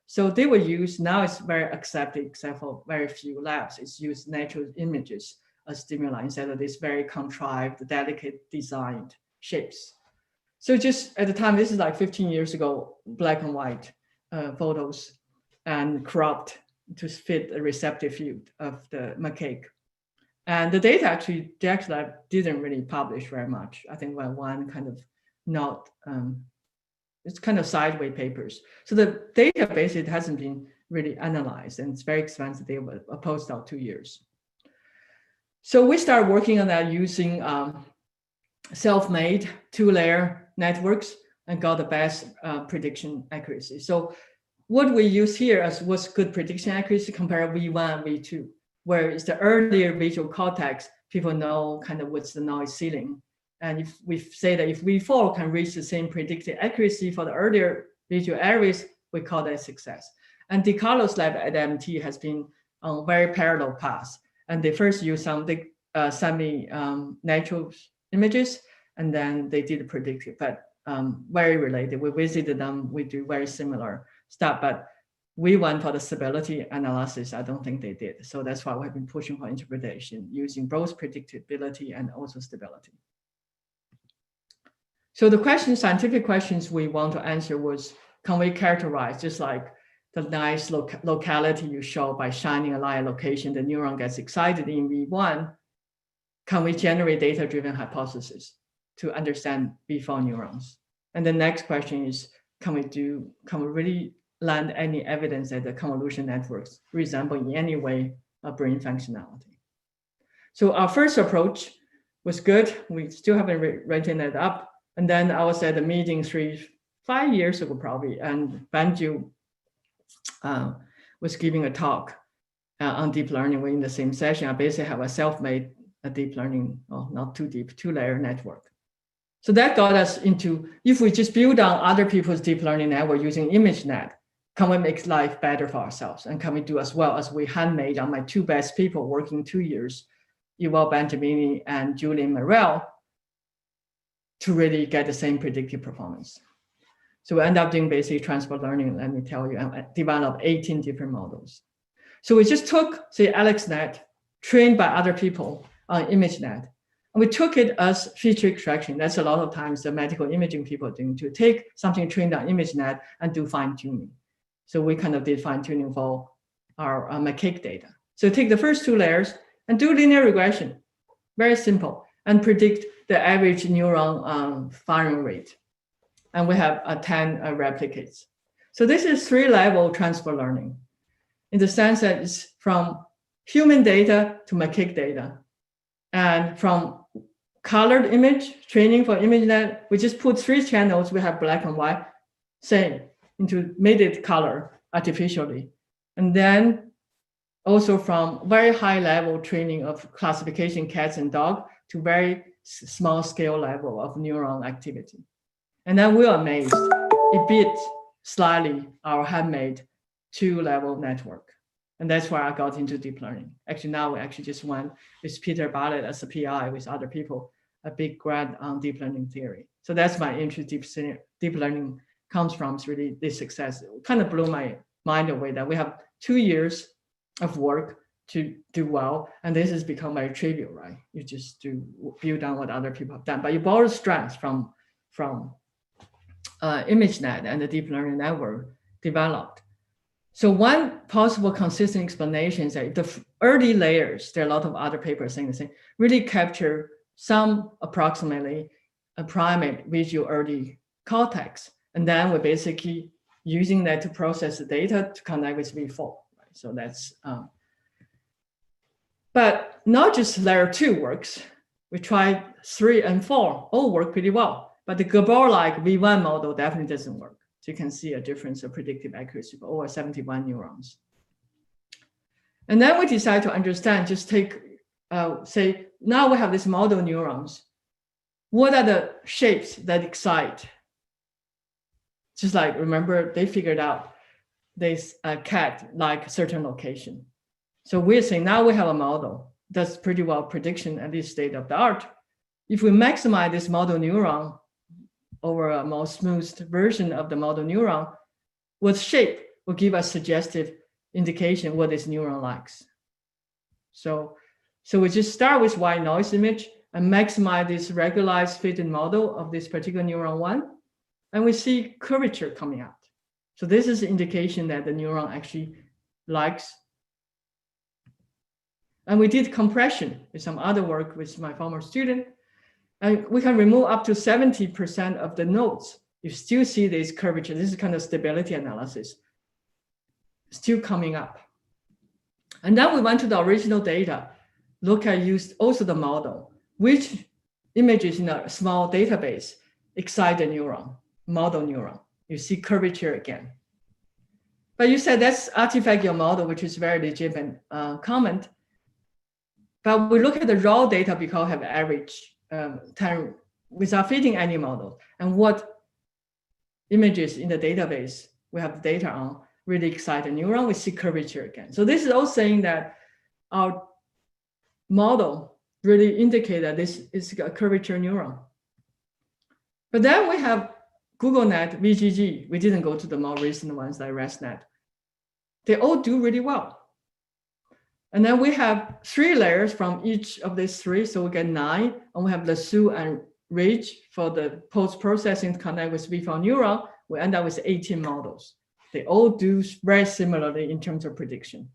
So they were used, now it's very accepted, except for very few labs, it's used natural images as stimuli instead of this very contrived, delicate designed shapes. So just at the time, this is like 15 years ago, black and white photos and cropped to fit the receptive field of the macaque. And the data actually, Jack's lab didn't really publish very much. I think one kind of not, it's kind of sideways papers. So the database, it hasn't been really analyzed, and it's very expensive. They were a postdoc 2 years. So we started working on that using self-made 2-layer networks and got the best prediction accuracy. So what we use here as was good prediction accuracy compared V1 and V2, where it's the earlier visual cortex, people know kind of what's the noise ceiling. And if we say that if V4 can reach the same predicted accuracy for the earlier visual areas, we call that success. And DiCarlo's lab at MIT has been on very parallel paths. And they first used some semi-natural images, and then they did predictive, but very related. We visited them, we do very similar stuff, but we went for the stability analysis. I don't think they did. So that's why we've been pushing for interpretation using both predictability and also stability. So the scientific questions we want to answer was, can we characterize, just like the nice locality you show by shining a light location, the neuron gets excited in V1, can we generate data-driven hypothesis to understand V4 neurons? And the next question is, can we really land any evidence that the convolution networks resemble in any way a brain functionality? So our first approach was good. We still haven't written it up. And then I was at a meeting 5 years ago probably, and Banju was giving a talk on deep learning. We're in the same session. I basically have a self-made deep learning, not too deep, 2-layer network. So that got us into, if we just build on other people's deep learning network using ImageNet, can we make life better for ourselves? And can we do as well as we handmade on my 2 best people working 2 years, Yuval Benjamini and Julian Morel, to really get the same predictive performance? So we end up doing basically transport learning, let me tell you, and developed 18 different models. So we just took, say, AlexNet, trained by other people on ImageNet, and we took it as feature extraction. That's a lot of times the medical imaging people doing, to take something trained on ImageNet and do fine tuning. So we kind of did fine tuning for our macaque data. So take the first 2 layers and do linear regression, very simple, and predict the average neuron firing rate. And we have 10 replicates. So this is 3-level transfer learning, in the sense that it's from human data to macaque data. And from colored image, training for ImageNet, we just put 3 channels. We have black and white, same, made it color artificially. And then also from very high level training of classification cats and dogs to very small scale level of neuron activity. And then we were amazed. It beat slightly our handmade 2-level network. And that's why I got into deep learning. Actually, now we actually just went with Peter Bartlett as a PI with other people, a big grant on deep learning theory. So that's my interest. Deep learning comes from really this success. It kind of blew my mind away that we have 2 years of work to do well. And this has become very trivial, right? You just build on what other people have done, but you borrow strengths from ImageNet and the deep learning network developed. So one possible consistent explanation is that the early layers, there are a lot of other papers saying the same, really capture some approximately a primate visual early cortex. And then we're basically using that to process the data to connect with V4. Right? So that's, but not just layer 2 works. We tried 3 and 4, all work pretty well. But the Gabor-like V1 model definitely doesn't work. So you can see a difference of predictive accuracy for over 71 neurons. And then we decide to understand, just take, say, now we have this model neurons. What are the shapes that excite? Just like, remember, they figured out this cat like certain location. So we're saying now we have a model that's pretty well prediction at this state of the art. If we maximize this model neuron over a more smoothed version of the model neuron, what shape will give us suggestive indication what this neuron likes. So we just start with white noise image and maximize this regularized fitted model of this particular neuron 1, and we see curvature coming out. So this is an indication that the neuron actually likes. And we did compression with some other work with my former student, and we can remove up to 70% of the nodes. You still see this curvature. This is kind of stability analysis still coming up. And then we went to the original data, look at used also the model, which images in a small database excite the neuron, model neuron. You see curvature again. But you said that's artifact your model, which is very legitimate comment. But we look at the raw data because we have average time without fitting any model. And what images in the database we have the data on really excite the neuron, we see curvature again. So this is all saying that our model really indicate that this is a curvature neuron. But then we have GoogleNet, VGG. We didn't go to the more recent ones like ResNet. They all do really well. And then we have 3 layers from each of these 3, so we get 9, and we have Lasso and Ridge for the post-processing to connect with V4 neuron. We end up with 18 models. They all do very similarly in terms of prediction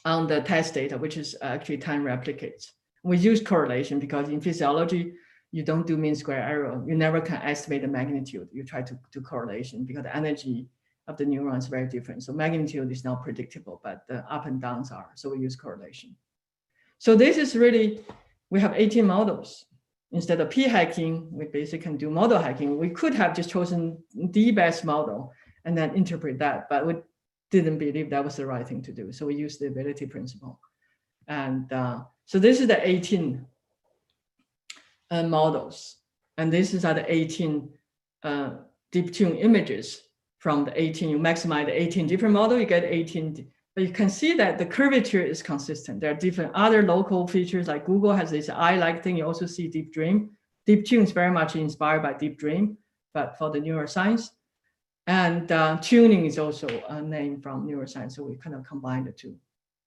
on the test data, which is actually time replicates. We use correlation because in physiology, you don't do mean square error. You never can estimate the magnitude. You try to do correlation because the energy of the neuron is very different. So magnitude is not predictable, but the up and downs are. So we use correlation. So this is really, we have 18 models. Instead of p-hacking, we basically can do model hacking. We could have just chosen the best model and then interpret that, but we didn't believe that was the right thing to do. So we used the ability principle. And so this is the 18 models. And this is the 18 deep tune images from the 18. You maximize the 18 different models, you get 18. But you can see that the curvature is consistent. There are different other local features, like Google has this eye-like thing. You also see Deep Dream. Deep Tune is very much inspired by Deep Dream, but for the neuroscience. And tuning is also a name from neuroscience, so we kind of combine the two.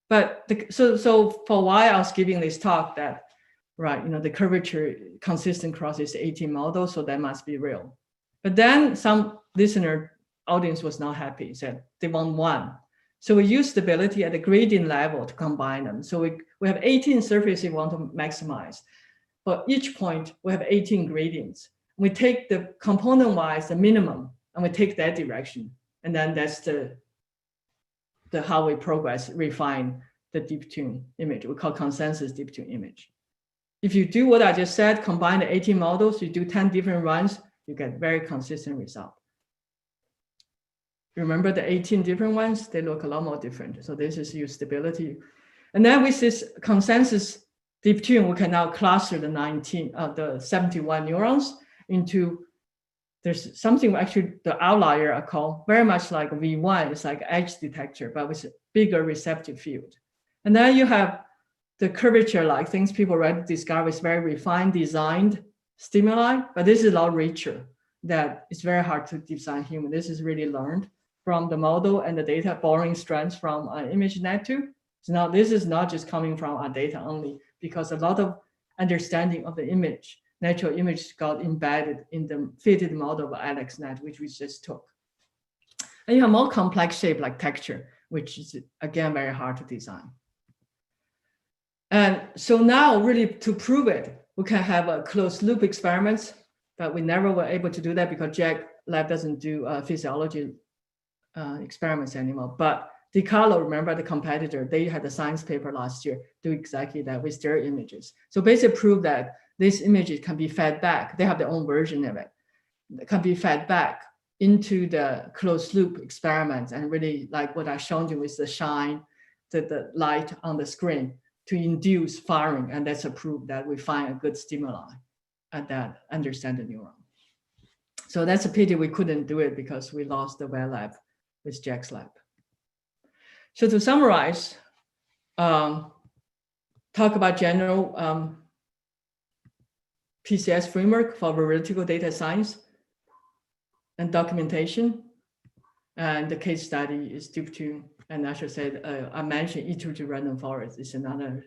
But so for a while I was giving this talk that, right, the curvature consistent across this 18 models, so that must be real. But then some listener audience was not happy, said they want 1. So we use stability at the gradient level to combine them. So we have 18 surfaces we want to maximize. For each point, we have 18 gradients. We take the component-wise, the minimum, and we take that direction. And then that's the how we progress, refine the deep tune image. We call consensus deep tune image. If you do what I just said, combine the 18 models, you do 10 different runs, you get very consistent result. Remember the 18 different ones, they look a lot more different. So this is use stability. And then with this consensus deep tune, we can now cluster the 71 neurons into, there's something actually the outlier are called very much like V1, it's like edge detector, but with a bigger receptive field. And then you have the curvature like things people already discovered is very refined, designed stimuli, but this is a lot richer that it's very hard to design human. This is really learned from the model and the data, borrowing strands from ImageNet too. So now this is not just coming from our data only, because a lot of understanding of the image, natural image got embedded in the fitted model of AlexNet, which we just took. And you have more complex shape like texture, which is again, very hard to design. And so now really to prove it, we can have a closed loop experiments, but we never were able to do that because Jack Lab doesn't do physiology experiments anymore. But Decalo, remember the competitor, they had a science paper last year, do exactly that with their images. So basically prove that these images can be fed back. They have their own version of it. It can be fed back into the closed loop experiments, and really like what I showed you with the shine, the light on the screen to induce firing. And that's a proof that we find a good stimuli and that understand the neuron. So that's a pity we couldn't do it because we lost the wet lab with Jack's lab. So to summarize, talk about general PCS framework for veridical data science and documentation. And the case study is due to, and I should say, I mentioned iterative random forest is another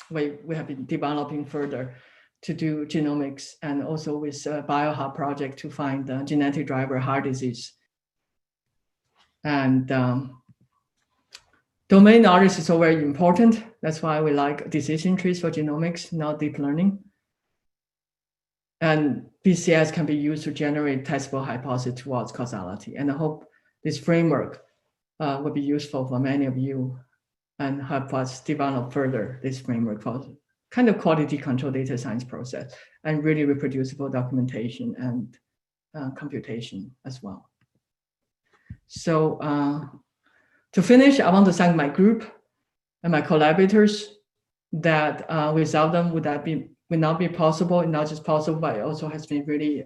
way we have been developing further to do genomics, and also with BioHub project to find the genetic driver heart disease. And domain knowledge is so very important. That's why we like decision trees for genomics, not deep learning. And PCS can be used to generate testable hypotheses towards causality. And I hope this framework will be useful for many of you and help us develop further this framework for kind of quality control data science process and really reproducible documentation and computation as well. So to finish, I want to thank my group and my collaborators that without them would not be possible, and not just possible, but it also has been really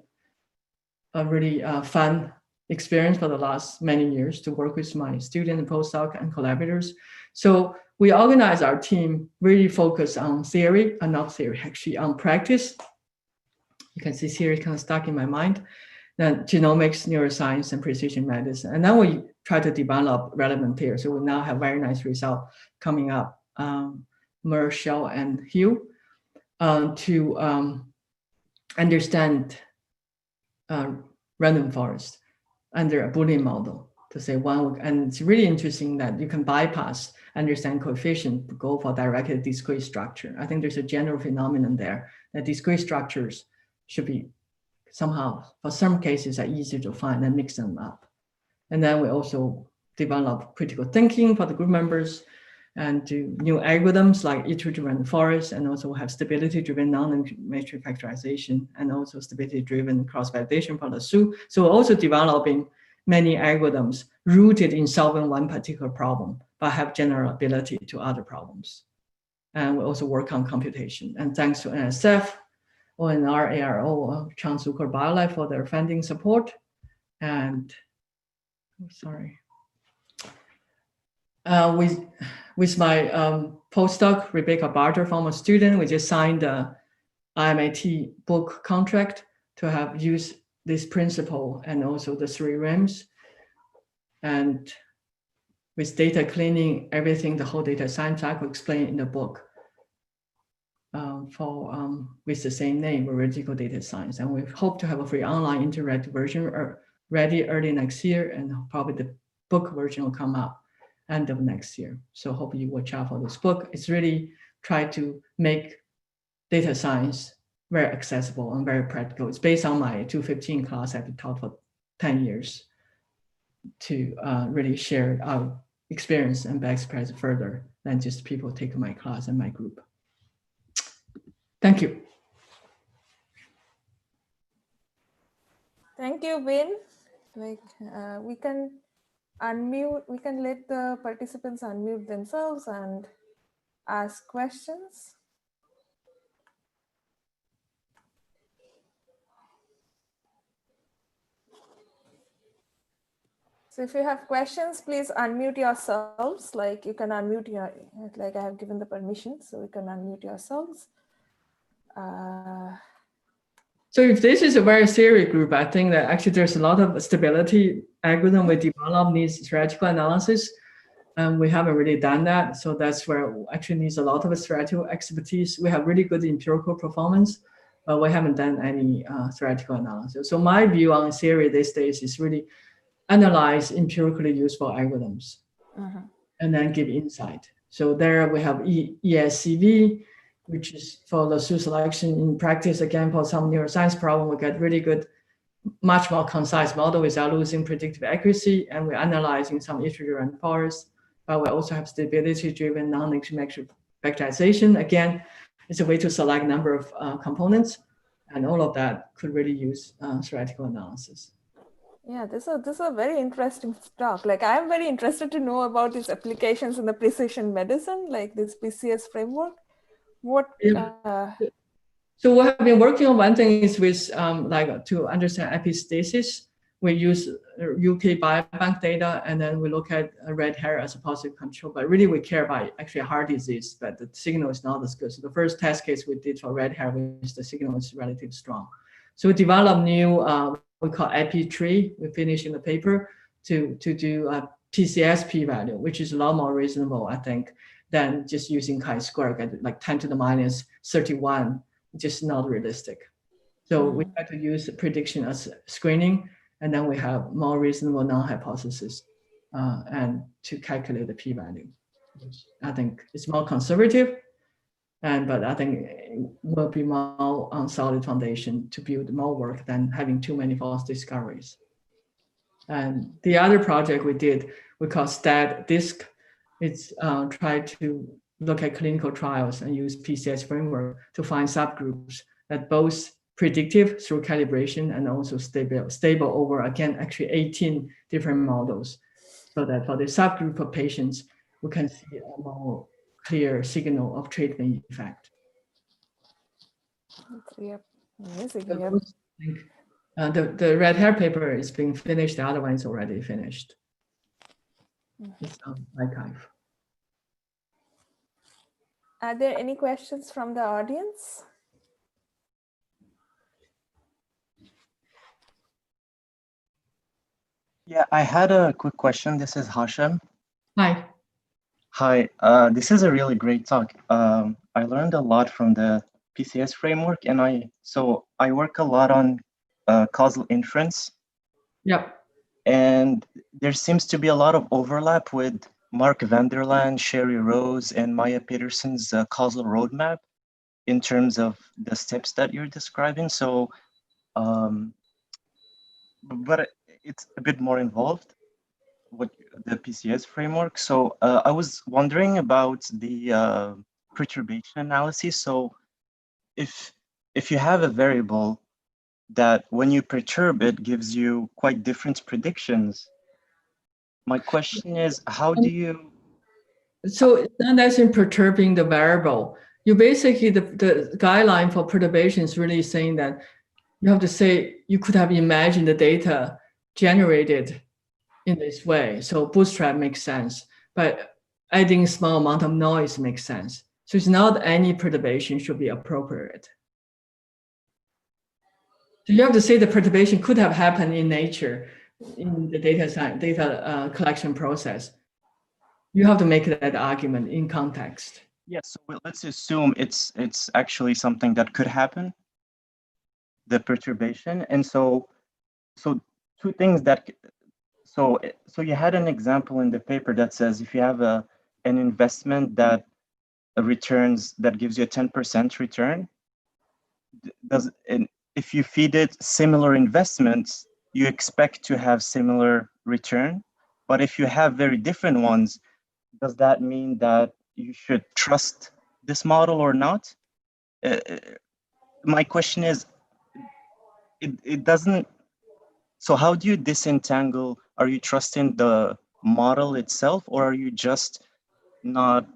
a really fun experience for the last many years to work with my student and postdoc and collaborators. So we organize our team really focus on theory, not theory, actually on practice. You can see theory kind of stuck in my mind. Then genomics, neuroscience, and precision medicine. And then we try to develop relevant pairs. So we now have very nice results coming up, Shell, and Hugh, to understand random forest under a Boolean model to say one, and it's really interesting that you can bypass understand coefficient, go for directed discrete structure. I think there's a general phenomenon there that discrete structures should be somehow, for some cases, are easier to find and mix them up. And then we also develop critical thinking for the group members and do new algorithms like iterative random forest, and also have stability-driven non-matrix factorization, and also stability-driven cross-validation for the SU. So we're also developing many algorithms rooted in solving one particular problem, but have general ability to other problems. And we also work on computation. And thanks to NSF, ONR, ARO, Changsukor BioLife for their funding support. And, with my postdoc, Rebecca Barter, former student, we just signed a IMIT book contract to have used this principle and also the 3 RIMs. And with data cleaning, everything, the whole data science cycle explained in the book with the same name, Veridical Data Science. And we hope to have a free online interactive version ready early next year, and probably the book version will come out end of next year. So hope you watch out for this book. It's really try to make data science very accessible and very practical. It's based on my 215 class I've taught for 10 years to really share our experience and best practice further than just people taking my class and my group. Thank you. Thank you, Win. We can unmute, we can let the participants unmute themselves and ask questions. So if you have questions, please unmute yourselves. Like you can unmute like I have given the permission, so you can unmute yourselves. So if this is a very serious group, I think that actually there's a lot of stability algorithm we develop needs theoretical analysis. And we haven't really done that. So that's where actually needs a lot of theoretical expertise. We have really good empirical performance, but we haven't done any theoretical analysis. So my view on theory these days is really analyze empirically useful algorithms and then give insight. So there we have ESCV, which is for the SU selection in practice. Again, for some neuroscience problem, we get really good much more concise model without losing predictive accuracy, and we're analyzing some iterate parts, but we also have stability-driven non-asymmetric factorization. Again, it's a way to select number of components, and all of that could really use theoretical analysis. Yeah, this is a very interesting talk. Like, I'm very interested to know about its applications in the precision medicine, like this PCS framework. What? So we have been working on one thing is with like to understand epistasis. We use UK biobank data, and then we look at red hair as a positive control. But really, we care about actually heart disease, but the signal is not as good. So the first test case we did for red hair, which the signal is relatively strong. So we developed new we call epi tree. We finished in the paper to do a PCS p-value, which is a lot more reasonable, I think, than just using chi-square, like 10 to the minus 31. Just not realistic. So we try to use prediction as screening, and then we have more reasonable non-hypothesis and to calculate the p-value, which I think is more conservative, but I think it will be more on solid foundation to build more work than having too many false discoveries. And the other project we did, we call StatDisc. It's try to look at clinical trials and use PCS framework to find subgroups that both predictive through calibration and also stable over, again, actually 18 different models. So that for the subgroup of patients, we can see a more clear signal of treatment effect. Yep. Amazing. Yep. The red hair paper is being finished. The other one is already finished. It's on archive. Are there any questions from the audience? Yeah, I had a quick question. This is Hashem. Hi. Hi, this is a really great talk. I learned a lot from the PCS framework, and I work a lot on causal inference. Yep. And there seems to be a lot of overlap with Mark Vanderland, Sherry Rose, and Maya Peterson's causal roadmap in terms of the steps that you're describing. So, but it's a bit more involved with the PCS framework. So I was wondering about the perturbation analysis. So if you have a variable that when you perturb it gives you quite different predictions, my question is, how do you? So it's not actually perturbing the variable. You basically, the guideline for perturbation is really saying that you have to say you could have imagined the data generated in this way. So bootstrap makes sense, but adding small amount of noise makes sense. So it's not any perturbation should be appropriate. So you have to say the perturbation could have happened in nature, in the data collection process. You have to make that argument in context. Yes, so let's assume it's actually something that could happen, the perturbation. And so two things that, so you had an example in the paper that says if you have an investment that returns, that gives you a 10% return, and if you feed it similar investments, you expect to have similar return. But if you have very different ones, does that mean that you should trust this model or not? My question is, it doesn't, so how do you disentangle? Are you trusting the model itself, or are you just not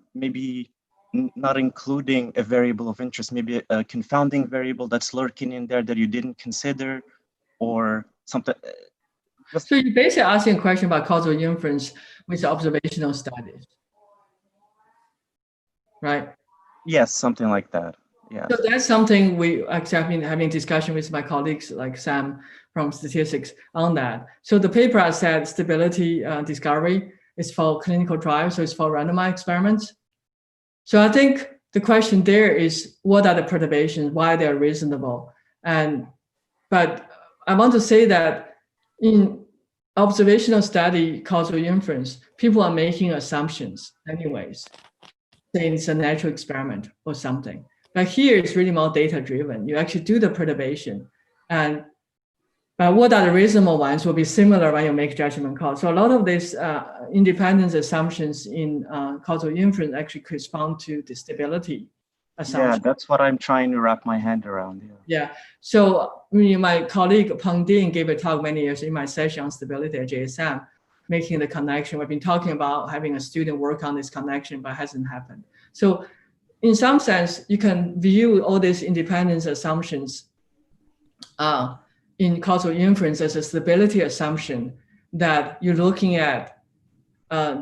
including a variable of interest, maybe a confounding variable that's lurking in there that you didn't consider, or something? So you're basically asking a question about causal inference with observational studies, right? Yes, something like that. Yeah. So that's something we actually have been having discussion with my colleagues like Sam from statistics on that. So the paper I said stability discovery is for clinical trials, so it's for randomized experiments. So I think the question there is, what are the perturbations, why they're reasonable? But I want to say that in observational study causal inference, people are making assumptions anyways, saying it's a natural experiment or something. But here it's really more data driven. You actually do the perturbation, and But what are the reasonable ones will be similar when you make judgment calls. So a lot of these independence assumptions in causal inference actually correspond to the stability assumption. Yeah, that's what I'm trying to wrap my hand around. Yeah. Yeah. So my colleague Peng Ding gave a talk many years in my session on stability at JSM, making the connection. We've been talking about having a student work on this connection, but it hasn't happened. So in some sense, you can view all these independence assumptions in causal inference as a stability assumption that you're looking at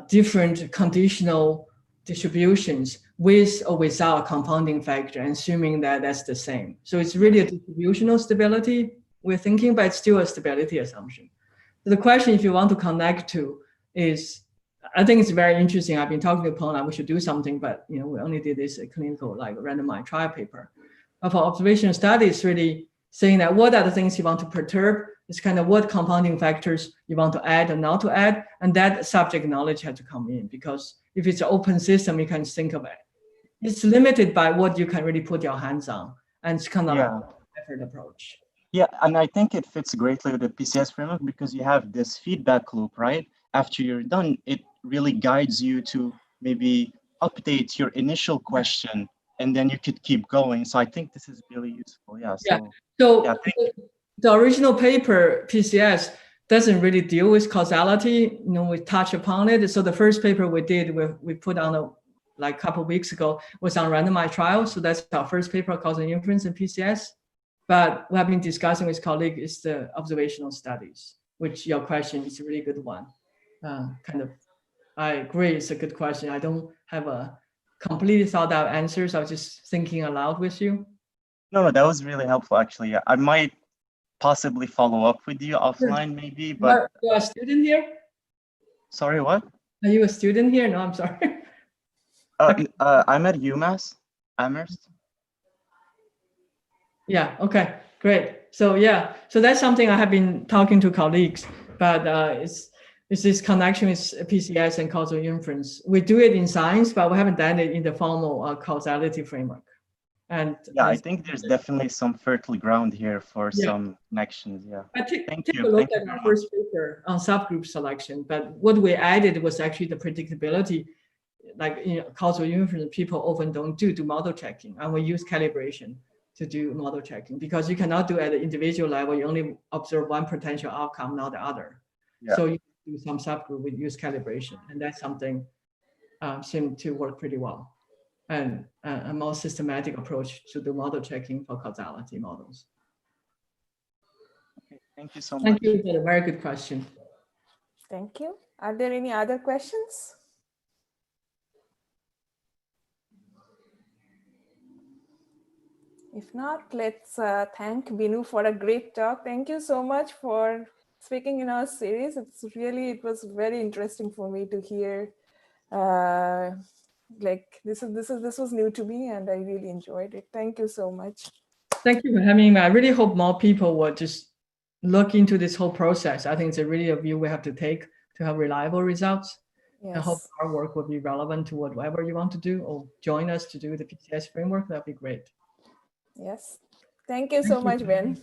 different conditional distributions with or without a compounding factor, assuming that that's the same. So it's really a distributional stability we're thinking, but it's still a stability assumption. So the question, if you want to connect to, is I think it's very interesting. I've been talking to Pona, we should do something, but we only did this clinical like randomized trial paper. But for observational studies, really saying that what are the things you want to perturb, it's kind of what compounding factors you want to add or not to add, and that subject knowledge had to come in, because if it's an open system, you can think of it. It's limited by what you can really put your hands on, and it's kind of like an effort approach. Yeah, and I think it fits greatly with the PCS framework because you have this feedback loop, right? After you're done, it really guides you to maybe update your initial question, and then you could keep going. So I think this is really useful. Yeah. So the original paper, PCS, doesn't really deal with causality. We touch upon it. So the first paper we did, we put on a couple of weeks ago, was on randomized trials. So that's our first paper, causal inference in PCS. But we have been discussing with colleagues is the observational studies, which your question is a really good one. I agree, it's a good question. I don't have a completely thought out answers. I was just thinking aloud with you. No, that was really helpful, actually. Yeah, I might possibly follow up with you offline, maybe. But you are a student here? Sorry, what? Are you a student here? No, I'm sorry. I'm at UMass Amherst. Yeah. Okay. Great. So so that's something I have been talking to colleagues, but it's this connection with PCS and causal inference. We do it in science, but we haven't done it in the formal causality framework. And yeah, I think there's definitely some fertile ground here for some connections. Yeah. Take a look at our first paper on subgroup selection. But what we added was actually the predictability. Like causal inference, people often don't do model checking, and we use calibration to do model checking, because you cannot do at the individual level. You only observe one potential outcome, not the other. Yeah. So you do some subgroup, we use calibration, and that's something seemed to work pretty well. And a more systematic approach to do model checking for causality models. Okay, thank you so much. Thank you for the very good question. Thank you. Are there any other questions? If not, let's thank Binu for a great talk. Thank you so much for speaking in our series. It was very interesting for me to hear. This was new to me, and I really enjoyed it. Thank you so much. Thank you for having me. I really hope more people will just look into this whole process. I think it's really a view we have to take to have reliable results. Yes. I hope our work will be relevant to whatever you want to do, or join us to do the PCS framework. That'd be great. Yes. Thank you so much, Ben.